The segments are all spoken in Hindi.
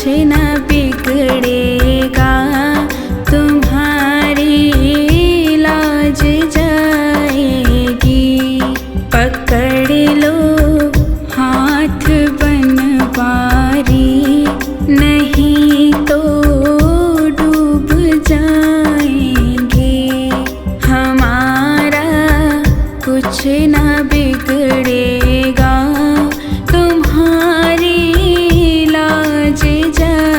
न बिगड़ेगा, तुम्हारी लाज जाएगी। पकड़ लो हाथ बनवारी, नहीं तो डूब जाएंगे। हमारा कुछ न बिगड़ेगा, तुम्हारी लाज जाएगी।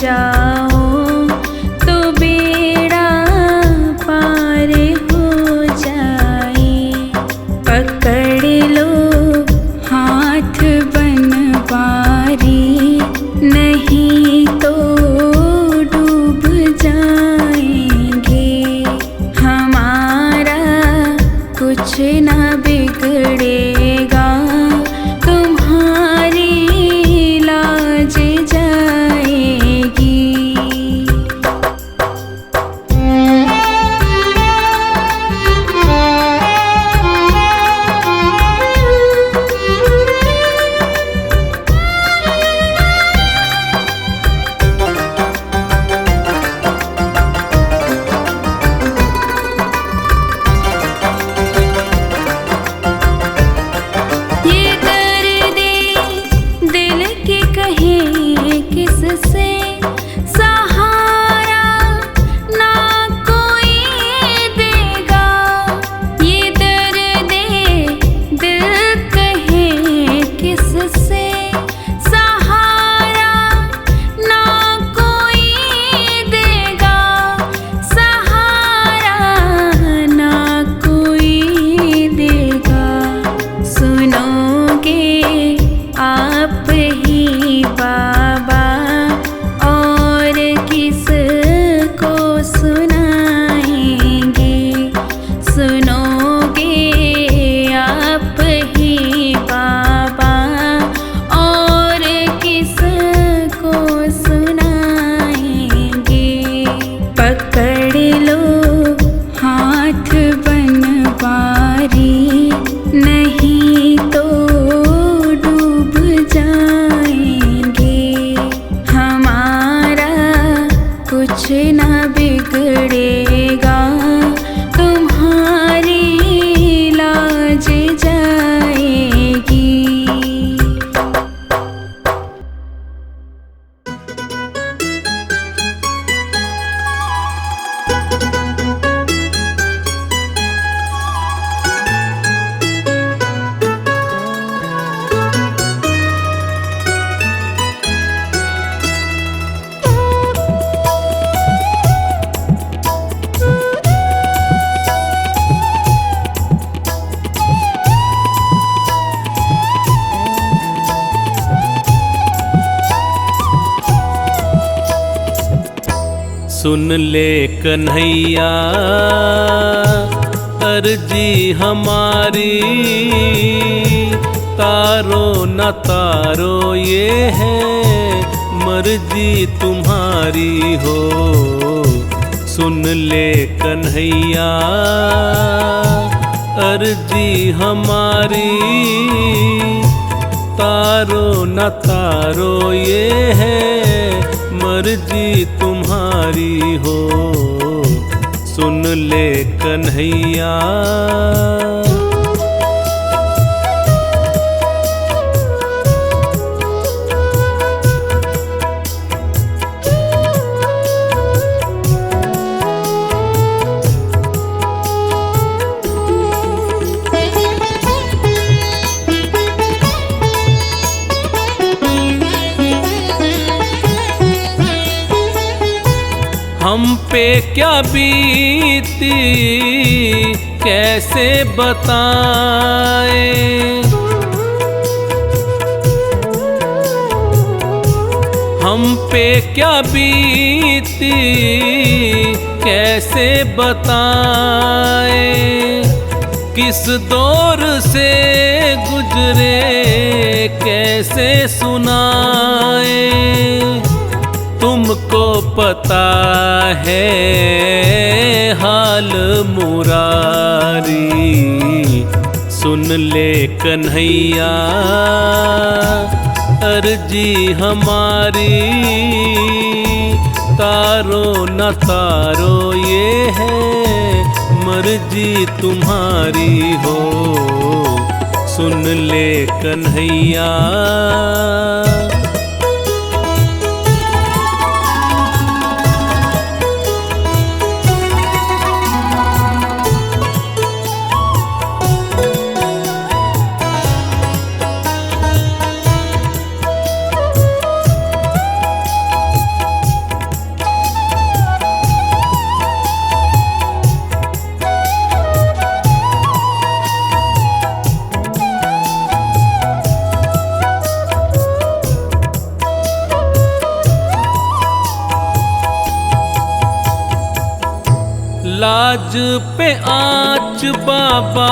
जाओ तो बेड़ा पार हो जाए। पकड़ लो हाथ बनवारी, नहीं तो डूब जाएंगे। हमारा कुछ ना बिगड़ेगा, तुम्हारी लाज जाएगी। किससे सहारा ना कोई देगा, ये दर्द दिल कहे किससे सहारा ना कोई देगा, सहारा ना कोई देगा। सुनोगे आप ही बाबा और किसको सुनाएंगे। सुनोगे आप ही बाबा और किसको सुनाएंगे। पकड़ लो हाथ बनवारी, नहीं तो डूब जाएंगे। हमारा कुछ ना बिगड़ेगा, तुम्हारी लाज जाएगी। सुन ले कन्हैया अर्जी हमारी, तारो न तारो ये है मर्जी तुम्हारी हो। सुन ले कन्हैया अर्जी हमारी, तारो न तारो ये है मर्जी तुम्हारी हो। सुन ले कन्हैया हम पे क्या बीती कैसे बताएं, हम पे क्या बीती कैसे बताएं। किस दौर से गुजरे कैसे सुनाएं। तुमको पता है हाल मुरारी। सुन ले कन्हैया अर्जी हमारी, तारो न तारो ये है मर्जी तुम्हारी हो। सुन ले कन्हैया लाज पे आँच बाबा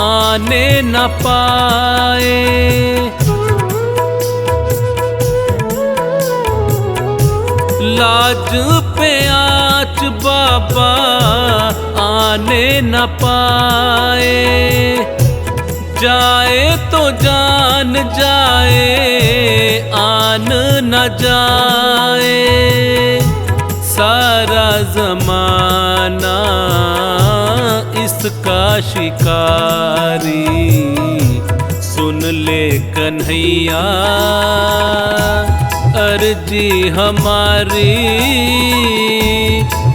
आने न पाए, लाज पे आँच बाबा आने न पाए, जाए तो जान जाए आन न जाए, सारा जमाना इसका शिकारी, सुन ले कन्हैया अर्जी हमारी,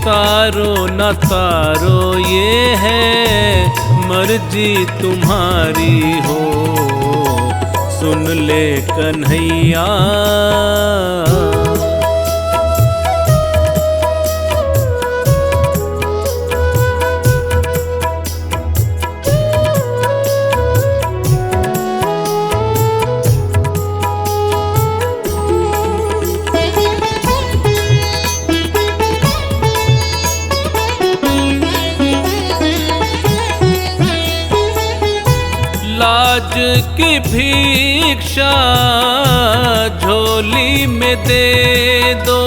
तारो न तारो ये है मर्जी तुम्हारी हो, सुन ले कन्हैया। लाज की भिक्षा झोली में दे दो,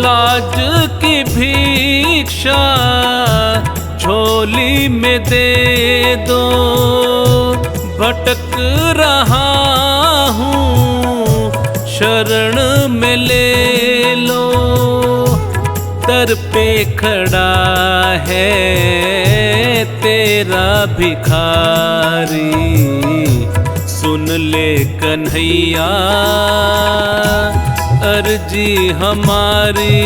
लाज की भिक्षा झोली में दे दो, भटक रहा हूँ शरण में ले लो, दर पे खड़ा है तेरा भिखारी, सुन ले कन्हैया अर्जी हमारी,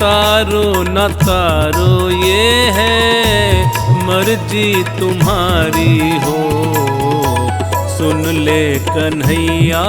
तारो न तारो ये है मर्जी तुम्हारी हो, सुन ले कन्हैया।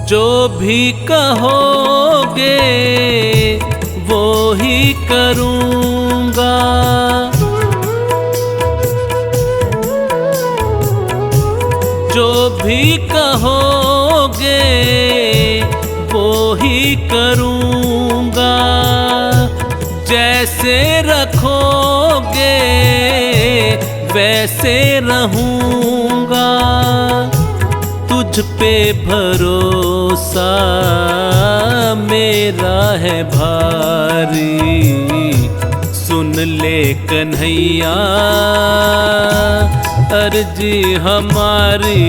जो भी कहोगे वो ही करूँगा, जो भी कहोगे वो ही करूँगा, जैसे रखोगे वैसे रहूँगा, तुझ पे भरोसा मेरा है भारी, सुन ले कन्हैया अर्जी हमारी,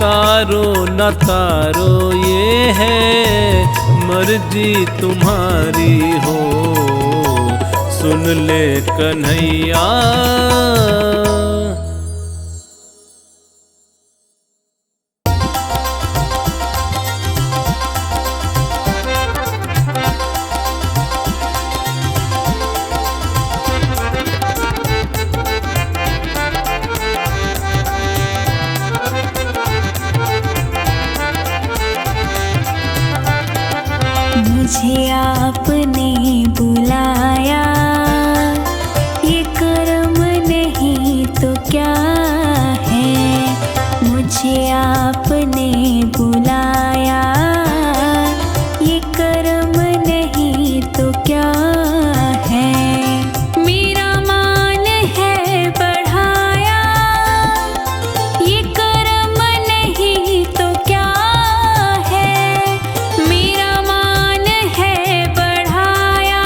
तारो न तारो ये है मर्जी तुम्हारी हो, सुन ले कन्हैया। मुझे आपने बुलाया, ये कर्म नहीं तो क्या है, मुझे आपने बुलाया, ये कर्म नहीं तो क्या है, मेरा मान है बढ़ाया, ये कर्म नहीं तो क्या है, मेरा मान है बढ़ाया,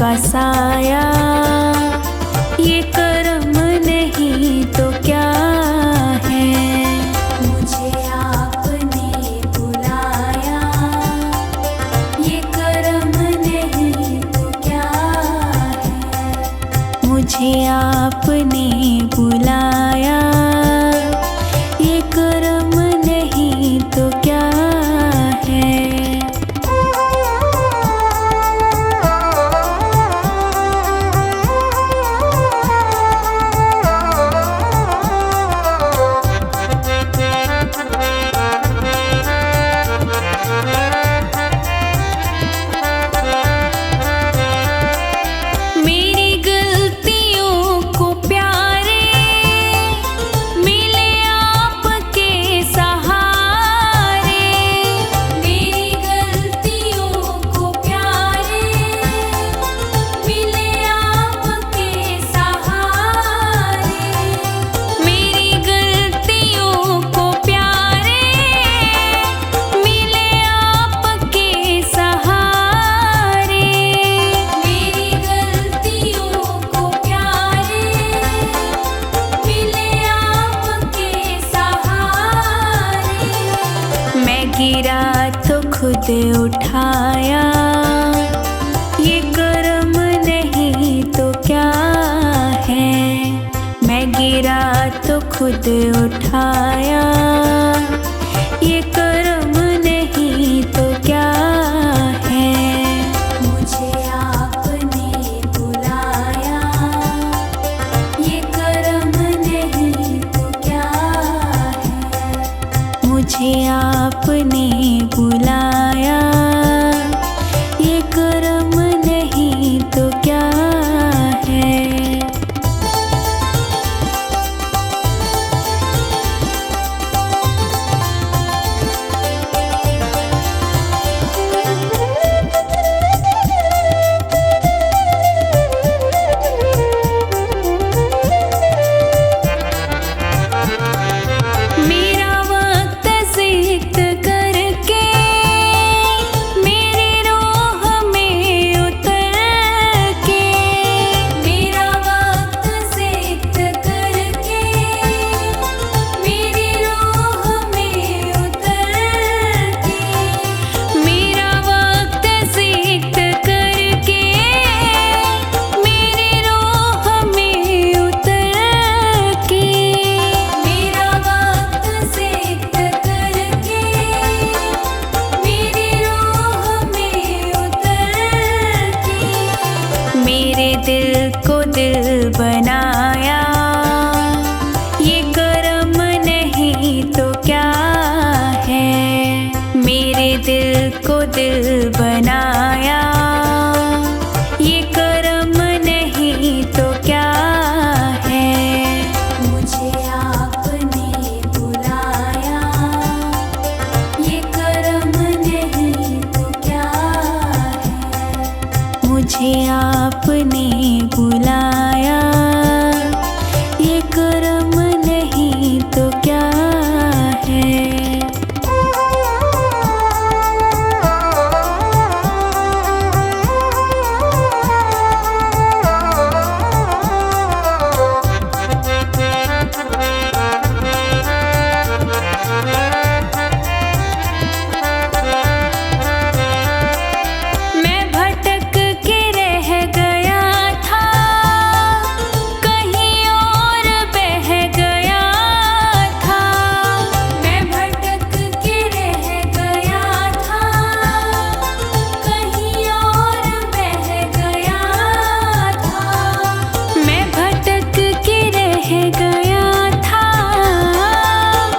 का साया, ये कर्म नहीं तो क्या है। मुझे आपने बुलाया, ये कर्म नहीं तो क्या है। मुझे आपने बुलाया, ये कर्म नहीं तो क्या है। मेरी गलतियों को प्यारे मिले आपके सहारे। मेरी गलतियों को प्यारे मिले आपके सहारे। मेरी गलतियों को प्यारे मिले आपके सहारे। मेरी गलतियों को प्यारे मिले आपके सहारे। मैं गिरा तो खुद उठाया, ये कर्म नहीं तो क्या है। मैं गिरा तो खुद उठाया, ये कर्म नहीं तो क्या है। मुझे आपने बुलाया, ये कर्म नहीं तो क्या है। मुझे आपने बुलाया, ये कर्म नहीं तो क्या है। मेरा वक्त सिक्त करके मेरी रोह में उतर के। मेरा वक्त सिक्त करके मेरी रोह में उतर के। मेरा वक्त सिक्त करके मेरी रोह में उतर के। मेरा वक्त सिक्त करके मेरी रोह में उतर के। मेरे दिल को दिल बनाया, ये कर्म नहीं तो क्या है। मेरे दिल को दिल बनाया, ये कर्म नहीं तो क्या है। मुझे आपने बुलाया, ये कर्म नहीं तो क्या है। मुझे आपने बुलाया, ये कर्म नहीं तो क्या है। मैं भटक के रह गया था, कहीं और बह गया था। मैं भटक के रह गया था, कहीं और बह गया था। मैं भटक के रह गया था,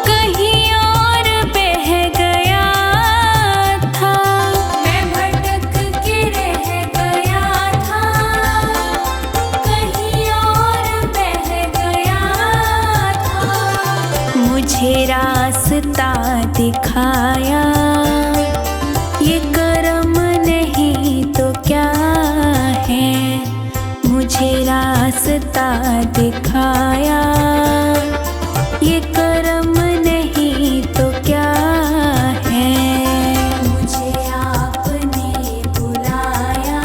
कहीं और बह गया था। मैं भटक के रह गया था, कहीं और बह गया था। मुझे रास्ता दिखाया, ये कर्म नहीं तो क्या है। मुझे रास्ता दिखाया, ये कर्म नहीं तो क्या है। मुझे आपने बुलाया,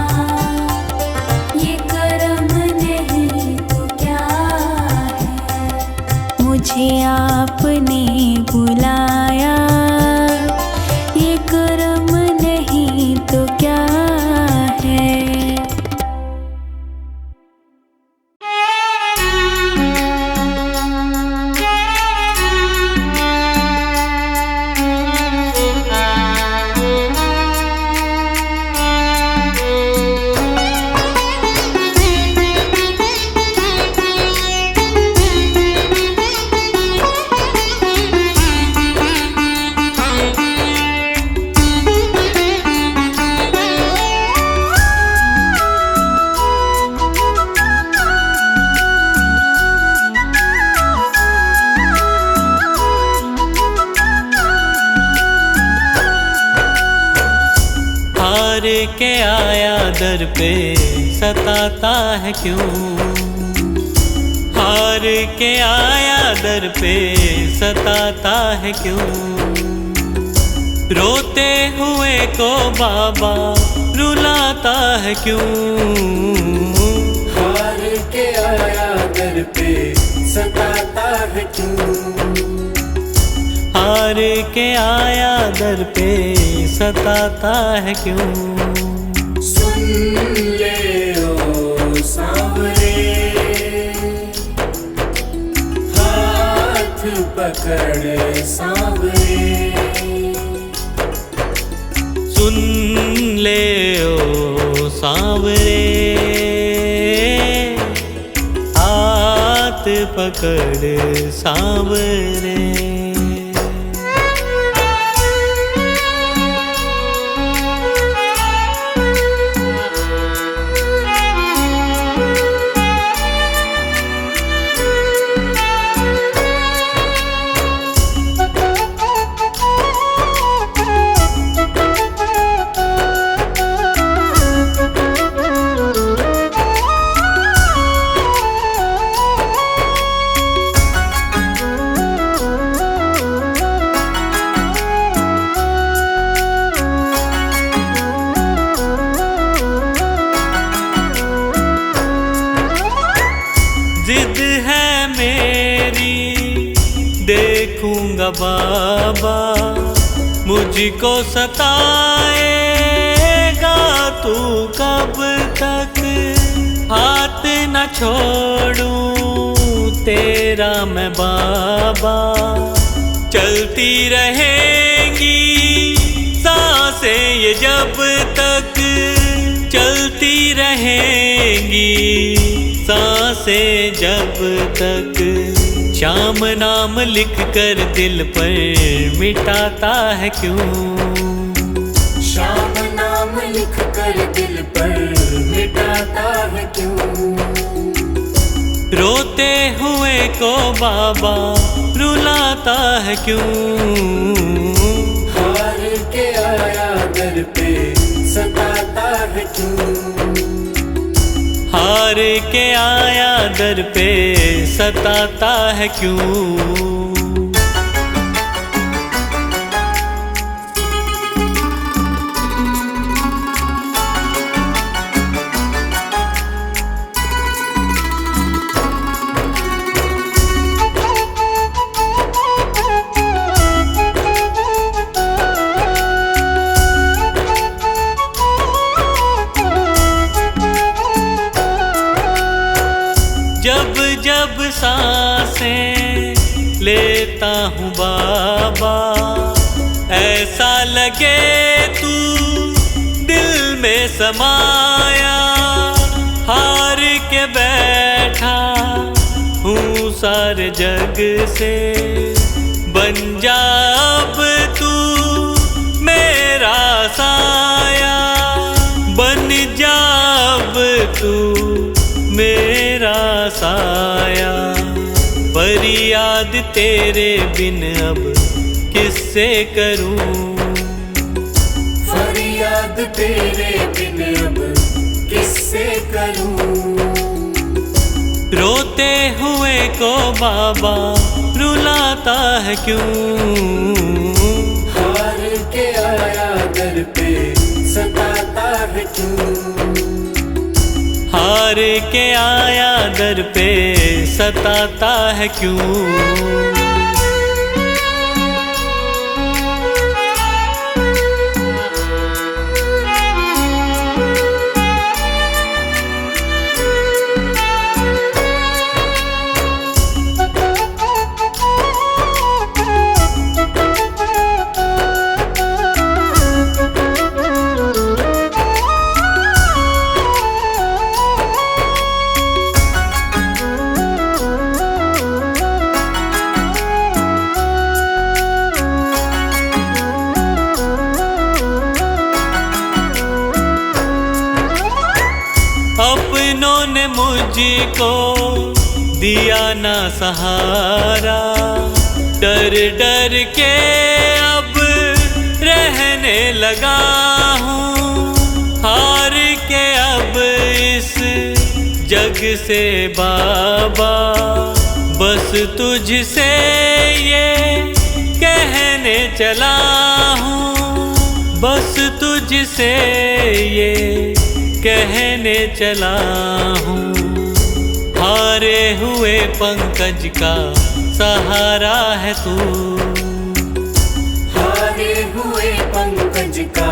हार के आया दर पे सताता है क्यों, हार के आया दर पे सताता है क्यों, रोते हुए को बाबा रुलाता है क्यों, हार के आया दर पे सताता है क्यों, हार के आया दर पे सताता है क्यों। सुन ले ओ सांवरे, हाथ पकड़ सांवरे, सुन ले ओ सांवरे, हाथ पकड़ सांवरे। जिद है मेरी देखूंगा बाबा, मुझको सताएगा तू कब तक, हाथ न छोड़ूं तेरा मैं बाबा, चलती रहेंगी सांसें ये जब तक, चलती रहेंगी सांसें जब तक, श्याम नाम लिख कर दिल पर मिटाता है क्यों, श्याम नाम लिख कर दिल पर मिटाता है क्यों, रोते हुए को बाबा रुलाता है क्यों, हार के आया दर पे सताता है क्यों, हार के आया दर पे सताता है क्यों। जब जब सांसें लेता हूँ बाबा, ऐसा लगे तू दिल में समाया, हार के बैठा हूँ सारे जग से, बन जा अब तू मेरा साया, बन जा अब तू मेरा साया, फरियाद तेरे बिन अब किससे करूं, फरियाद तेरे बिन अब किससे करूं, रोते हुए को बाबा रुलाता है क्यों, हार के आया दर पे सताता है क्यों, हार के आया दर पे सताता है क्यों। अपनों ने मुझको दिया ना सहारा, डर डर के अब रहने लगा हूँ, जग से बाबा बस तुझसे ये कहने चला हूँ, बस तुझसे ये कहने चला हूँ। हारे हुए पंकज का सहारा है तू, हारे हुए पंकज का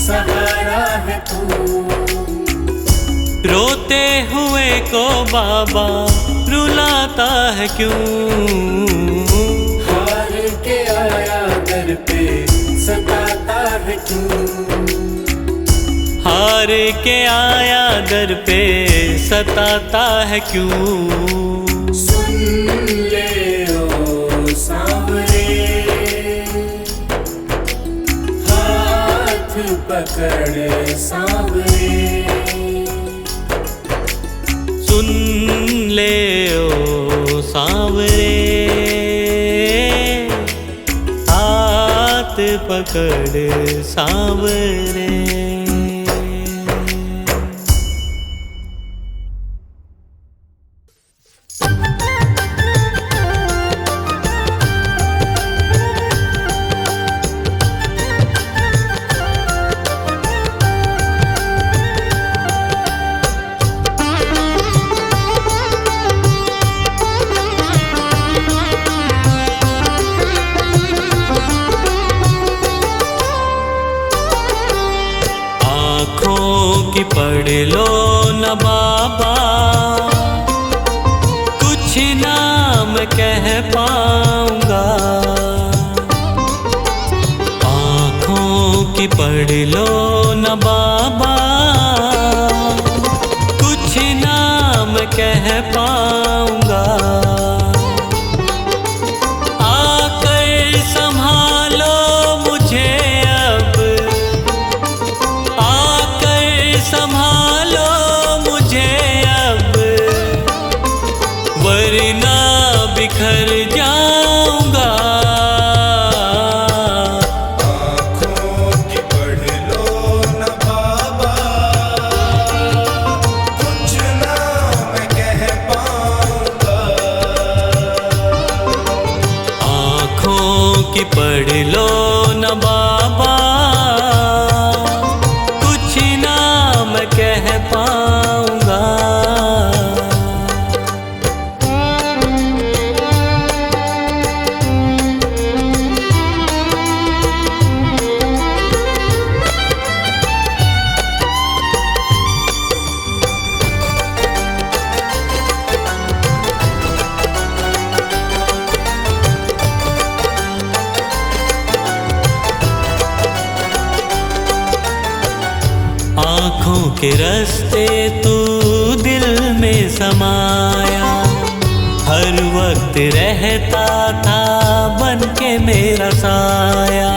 सहारा है तू। रोते हुए को बाबा रुलाता है क्यों, हार के आया दर पे सताता है क्यों, हार के आया दर पे सताता है क्यों। सुन ले ओ सांवरे, हाथ पकड़ सांवरे, सुन ले ओ सांवरे, हाथ पकड़ सांवरे। आँखों की पढ़ लो न बाबा, कुछ नाम कह पाऊंगा। आँखों की पढ़ लो न बाबा, कुछ नाम कह पाऊंगा। आकर संभालो मुझे अब, संभालो मुझे अब, वरना बिखर जाऊंगा। आँखों की पढ़ लो न बाबा, कुछ ना मैं कह पाऊंगा। आँखों की पढ़ लो न बाबा, कुछ ना मैं कह पाऊंगा। आँखों के रास्ते तू दिल में समाया, हर वक्त रहता था बन के मेरा साया।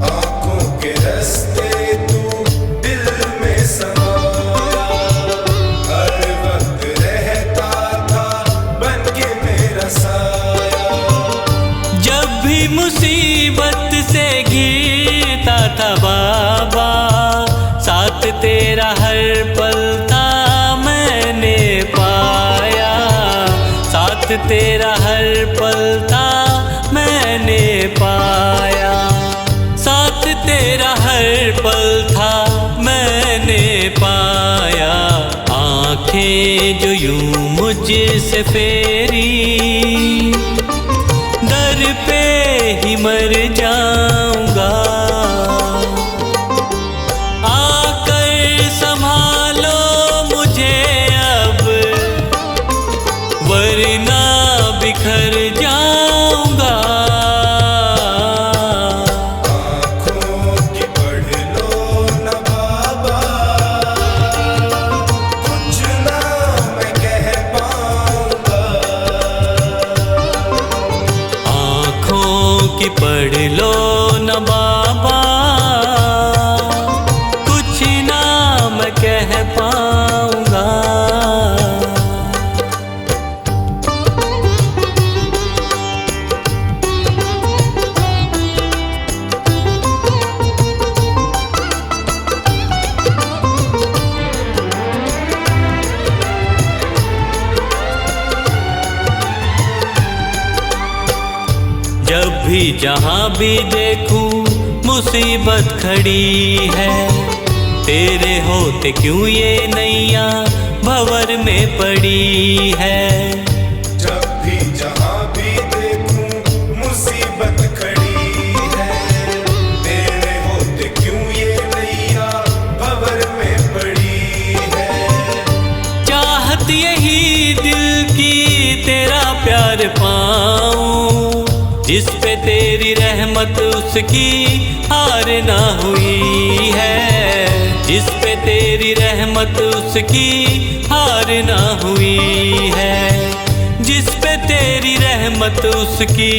आँखों के रास्ते तू दिल में समाया, हर वक्त रहता था बन के मेरा साया। जब भी मुसीबत से घिरता था बाबा, साथ तेरा हर पल था मैंने पाया। साथ तेरा हर पल था मैंने पाया। साथ तेरा हर पल था मैंने पाया। आँखें जो यूं मुझसे फेरी, दर पे ही मर जाऊंगा। वरना बिखर जाऊंगा। आँखों की पढ़ लो न बाबा, कुछ ना मैं कह पाऊंगा। आँखों की पढ़ लो भी जहाँ भी देखूं मुसीबत खड़ी है। तेरे होते क्यों ये नैया भंवर में पड़ी है। जब भी जहाँ भी देखूं मुसीबत खड़ी है। तेरे होते क्यों ये नैया भंवर में पड़ी है। चाहत यही दिल की तेरा प्यार पाऊं, जिस पे तेरी रहमत उसकी हार ना हुई है। जिस पे तेरी रहमत उसकी हार ना हुई है। जिस पे तेरी रहमत उसकी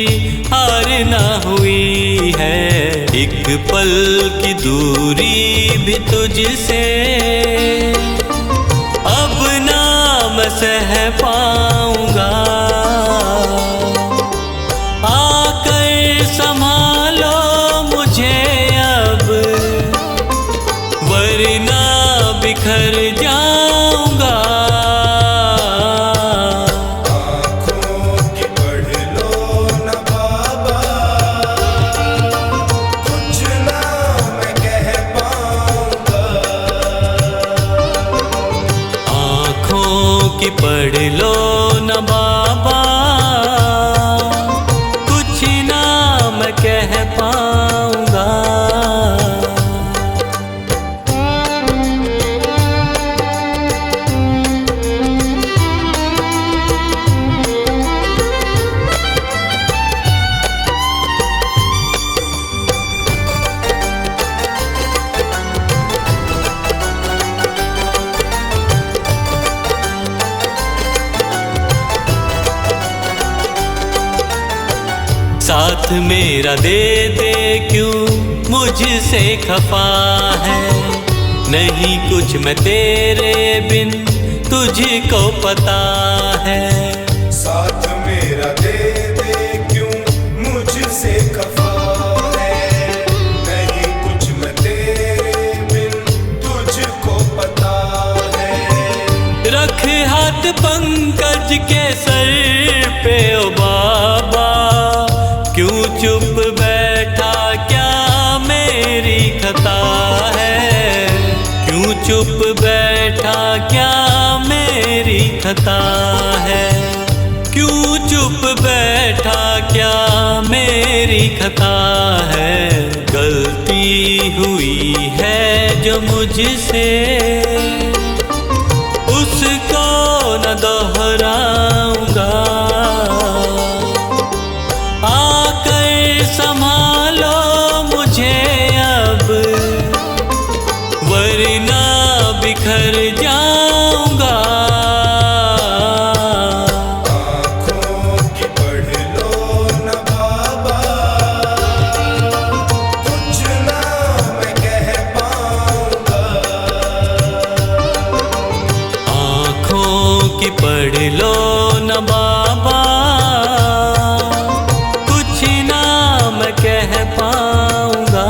हार ना हुई है। एक पल की दूरी भी तुझसे अब ना मैं सह पाऊंगा। आकर संभालो मुझे अब, वरना बिखर जाऊंगा। आँखों की पढ़ लो न बाबा, कुछ ना मैं कह पाऊंगा। आँखों की पढ़ लो न बाबा, कुछ ना मैं कह पाऊंगा। साथ मेरा दे दे क्यों मुझसे खफा है। नहीं कुछ मैं तेरे बिन तुझको पता है। साथ मेरा दे दे क्यों मुझसे खफा है। नहीं कुछ मैं तेरे बिन तुझको पता है। रख हाथ पंकज के सर पे ओ बाबा, क्यों चुप बैठा क्या मेरी खता है। क्यों चुप बैठा क्या मेरी खता है। क्यों चुप बैठा क्या मेरी खता है। गलती हुई है जो मुझसे उसको न दोहराऊंगा। आकर संभालो मुझे अब, वरना बिखर जाऊंगा। आँखों की पढ़ लो न बाबा, कुछ ना मैं कह पाऊंगा। आँखों की पढ़ लो न बाबा, कुछ ना मैं कह पाऊंगा।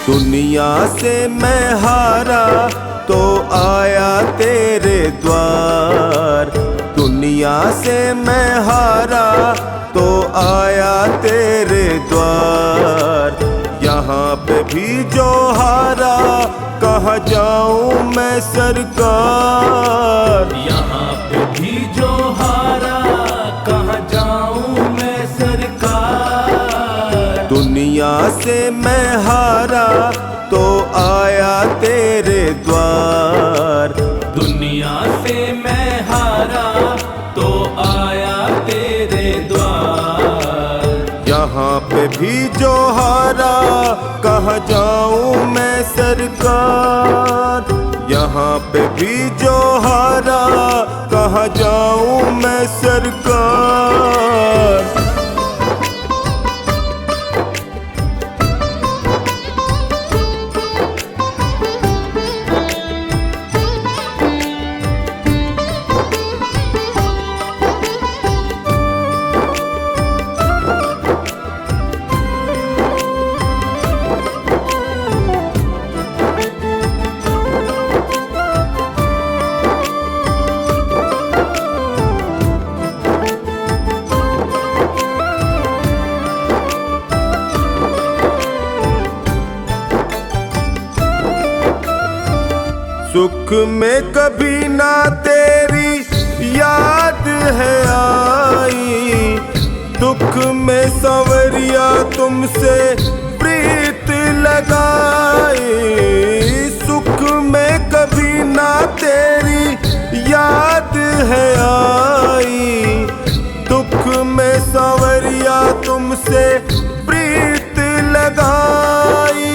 दुनिया से मैं हारा तो आया तेरे द्वार। दुनिया से मैं हारा तो आया तेरे द्वार। यहाँ पे भी जो हारा कहाँ जाऊँ मैं सरकार। यहाँ पे भी जो हारा कहाँ जाऊँ मैं सरकार। दुनिया से मैं हारा तो आया तेरे द्वार। दुनिया से मैं हारा तो आया तेरे द्वार। यहाँ पे भी जो हारा कहाँ जाऊँ मैं सरकार। यहाँ पे भी जो हारा कहाँ जाऊँ मैं सरकार। सुख में कभी ना तेरी याद है आई। दुख में संवरिया तुमसे प्रीत लगाई। सुख में कभी ना तेरी याद है आई। दुख में संवरिया तुमसे प्रीत लगाई।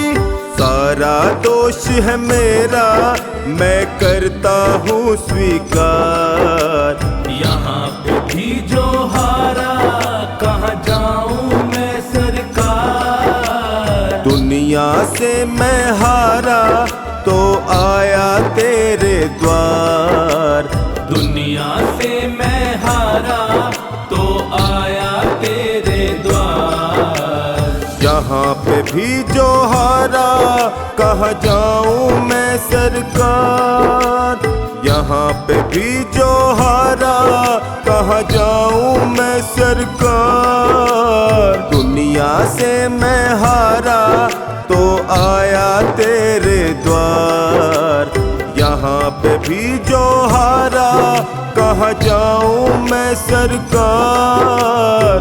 सारा दोष है मेरा मैं करता हूँ स्वीकार। यहाँ पे भी जो हारा कहाँ जाऊँ मैं सरकार। दुनिया से मैं हारा तो आया तेरे द्वार। दुनिया से मैं हारा तो आया तेरे द्वार। यहाँ पे भी जो हारा कहाँ जाऊँ मैं सरकार। यहाँ पे भी जो हारा कहाँ जाऊँ मैं सरकार। दुनिया से मैं हारा तो आया तेरे द्वार। यहाँ पे भी जो हारा कहाँ जाऊँ मैं सरकार।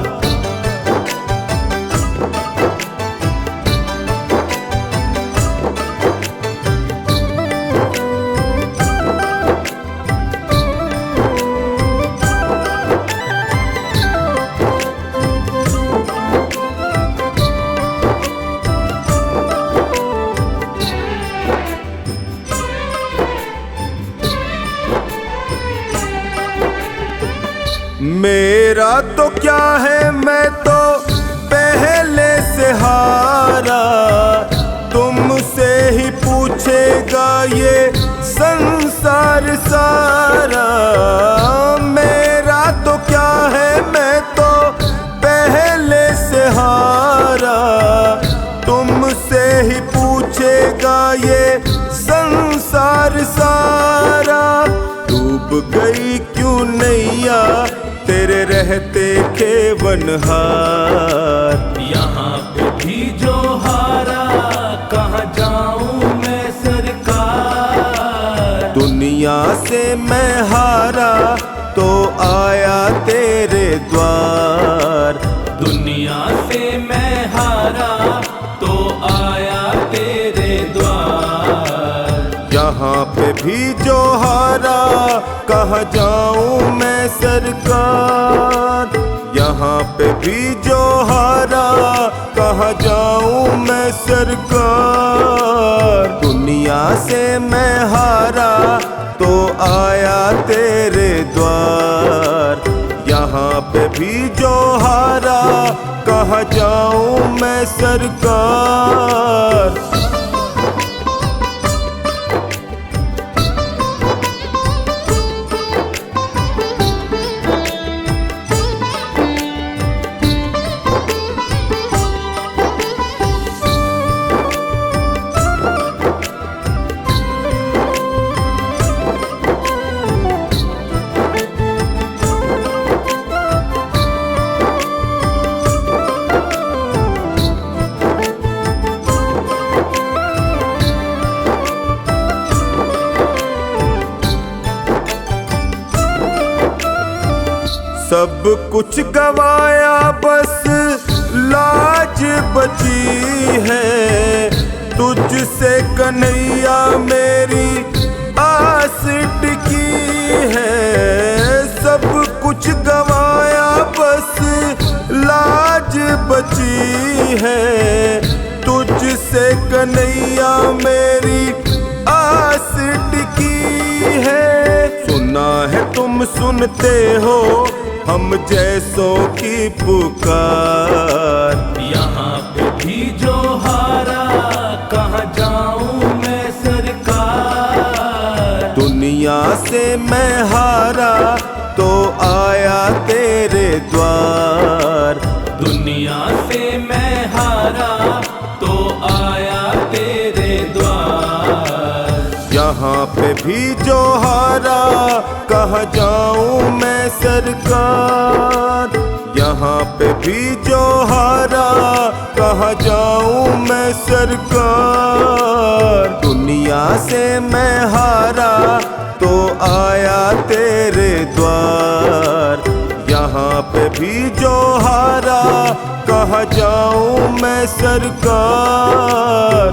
मेरा तो क्या है मैं तो पहले से हारा। तुमसे ही पूछेगा ये संसार सारा। मेरा तो क्या है मैं तो पहले से हारा। तुमसे ही पूछेगा ये संसार सारा। डूब गई क्यों नैया तेरे रहते खेवनहार। यहाँ पे भी जो हारा कहाँ जाऊँ मैं सरकार। दुनिया से मैं हारा तो आया तेरे द्वार। दुनिया से मैं हारा तो आया तेरे द्वार। यहाँ पे भी जो हारा कहाँ जाऊँ मैं सरकार। यहाँ पे भी जो हारा कहाँ जाऊँ मैं सरकार। दुनिया से मैं हारा तो आया तेरे द्वार। यहाँ पे भी जो हारा कहाँ जाऊँ मैं सरकार। सब कुछ गवाया बस लाज बची है, तुझसे कन्हैया मेरी आस टिकी है। सब कुछ गवाया बस लाज बची है, तुझसे कन्हैया मेरी आस टिकी है। सुना है तुम सुनते हो हम जैसों की पुकार, यहाँ पे भी जो हारा कहाँ जाऊं मैं सरकार। दुनिया से मैं हारा तो आया तेरे द्वार, दुनिया से मैं हारा तो आया तेरे द्वार। यहाँ पे भी जो हारा कहाँ जाऊं मैं सरकार, यहाँ पे भी जो हारा कहाँ जाऊं मैं सरकार। दुनिया से मैं हारा तो आया तेरे द्वार, यहाँ पे भी जो हारा कहाँ जाऊं मैं सरकार।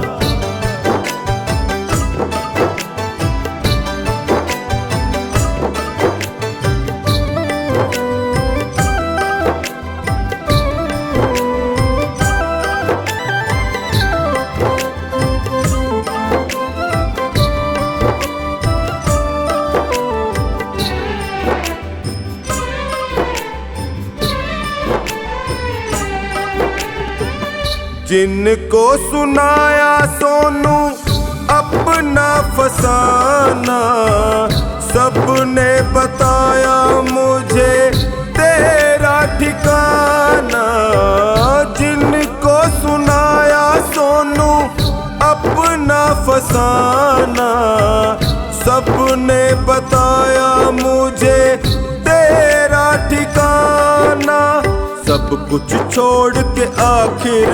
जिनको सुनाया सोनू अपना फसाना, सबने बताया मुझे तेरा ठिकाना। जिनको सुनाया सोनू अपना फसाना, सबने बताया मुझे तेरा ठिकाना। सब कुछ छोड़ के आखिर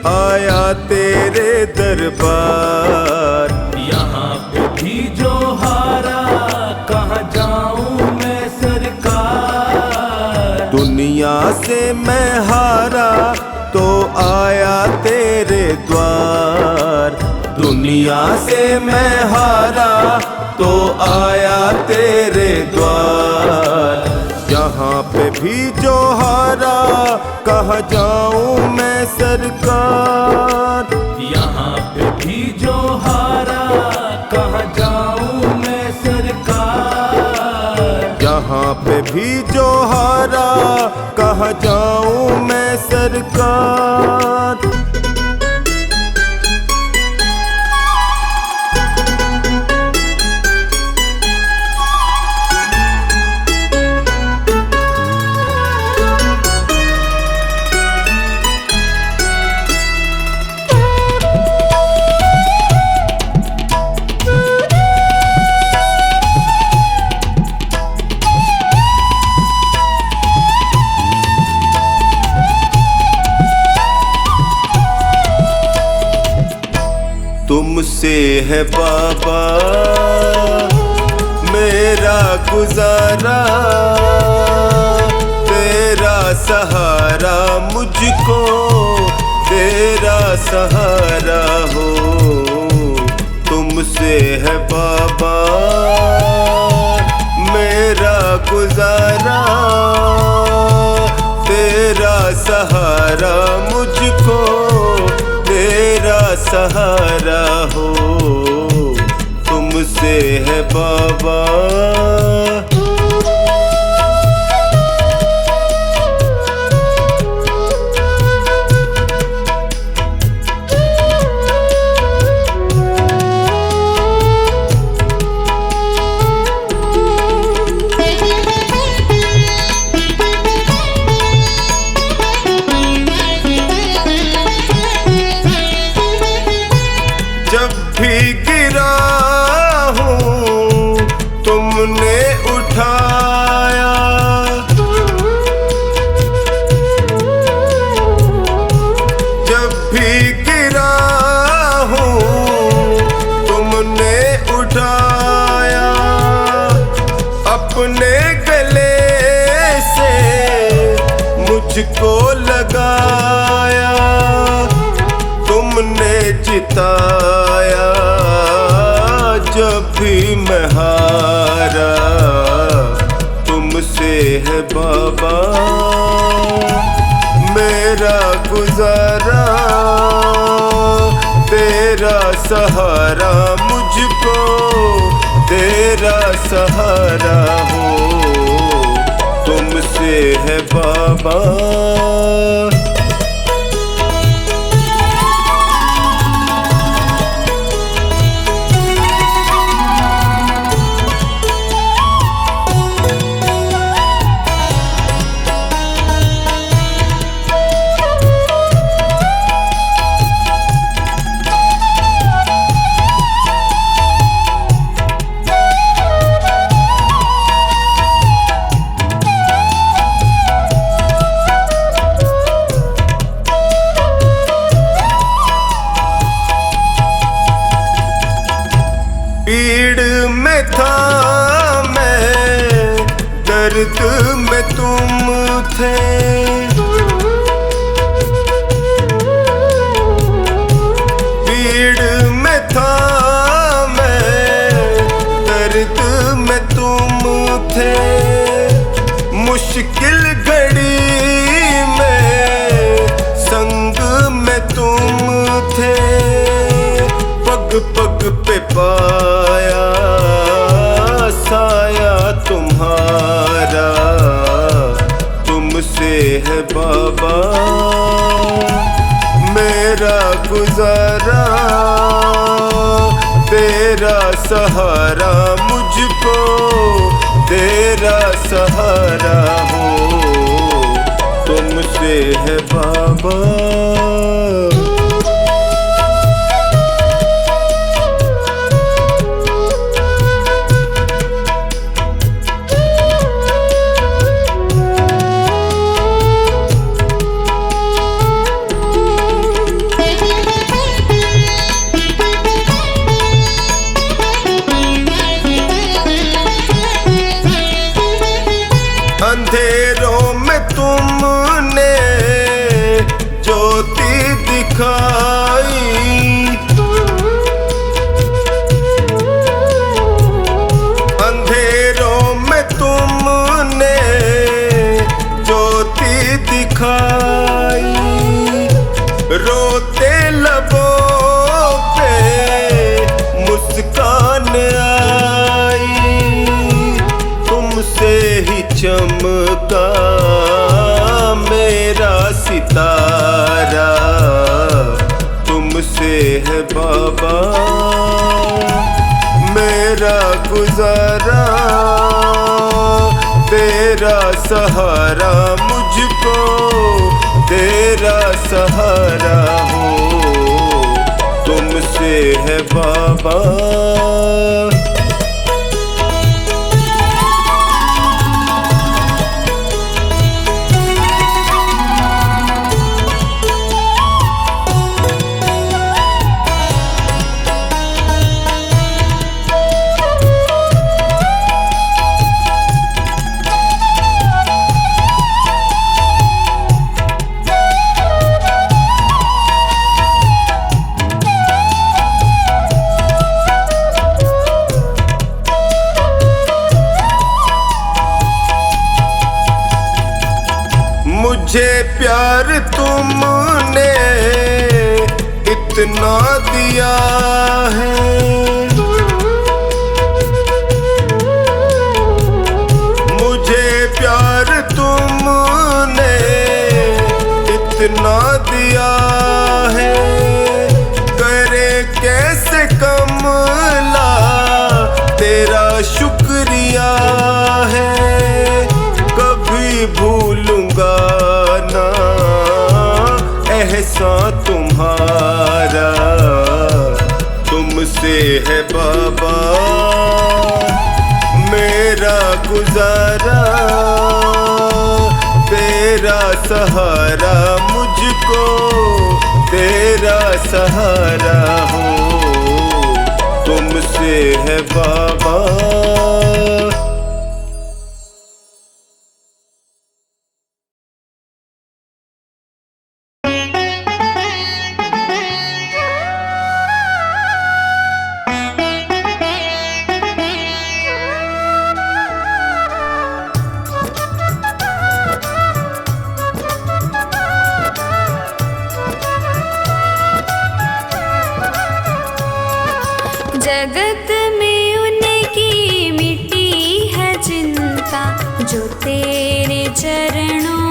आया तेरे दरबार, यहाँ पे भी जो हारा कहाँ जाऊं मैं सरकार। दुनिया से मैं हारा तो आया तेरे द्वार, दुनिया से मैं हारा तो आया तेरे द्वार। यहाँ पे भी जो हारा कहाँ जाऊं मैं सरकार, यहाँ पे भी जो हारा कहाँ जाऊं मैं सरकार। यहाँ पे भी जो हारा कहाँ जाऊं मैं सरकार। तुमसे है बाबा मेरा गुजारा, तेरा सहारा मुझको तेरा सहारा हो। तुमसे है बाबा मेरा गुजारा, तेरा सहारा मुझको तेरा सहारा हो। तुमसे है बाबा। जब भी गिरा हूँ तुमने उठाया, जब भी गिरा हूँ तुमने उठाया। अपने गले से मुझको लगाया, तुमने जिताया जब भी मैं हारा। तुमसे है बाबा मेरा गुजारा, तेरा सहारा मुझको, तेरा सहारा हो, तुमसे है बाबा। पीड़ में था मैं, दर्द में तुम थे, पीड़ में था मैं, दर्द में तुम थे। मुश्किल घड़ी में संग में तुम थे, पग पग पे पाया साया तुम्हारा। तुमसे है बाबा मेरा गुजारा, तेरा सहारा मुझको, तेरा सहारा हो, तुमसे है बाबा। अंधेरों में तुमने ज्योति दिखाई, अंधेरों में तुमने ज्योति दिखाई। रोते लबों पे मुस्कान आई, तुमसे ही चमका मेरा सितारा। तुमसे है बाबा मेरा गुजारा, तेरा सहारा मुझको, तेरा सहारा हो, तुमसे है बाबा। मुझे प्यार तुमने इतना दिया है, मुझे प्यार तुमने इतना दिया है। करे कैसे कमला तेरा शुक्रिया है, कभी भूलूंगा ना एहसान तुम्हारा। तुमसे है बाबा मेरा गुजारा, तेरा सहारा मुझको, तेरा सहारा हो, तुमसे है बाबा। जगत में उनकी मिटी है चिंता, जो तेरे चरणों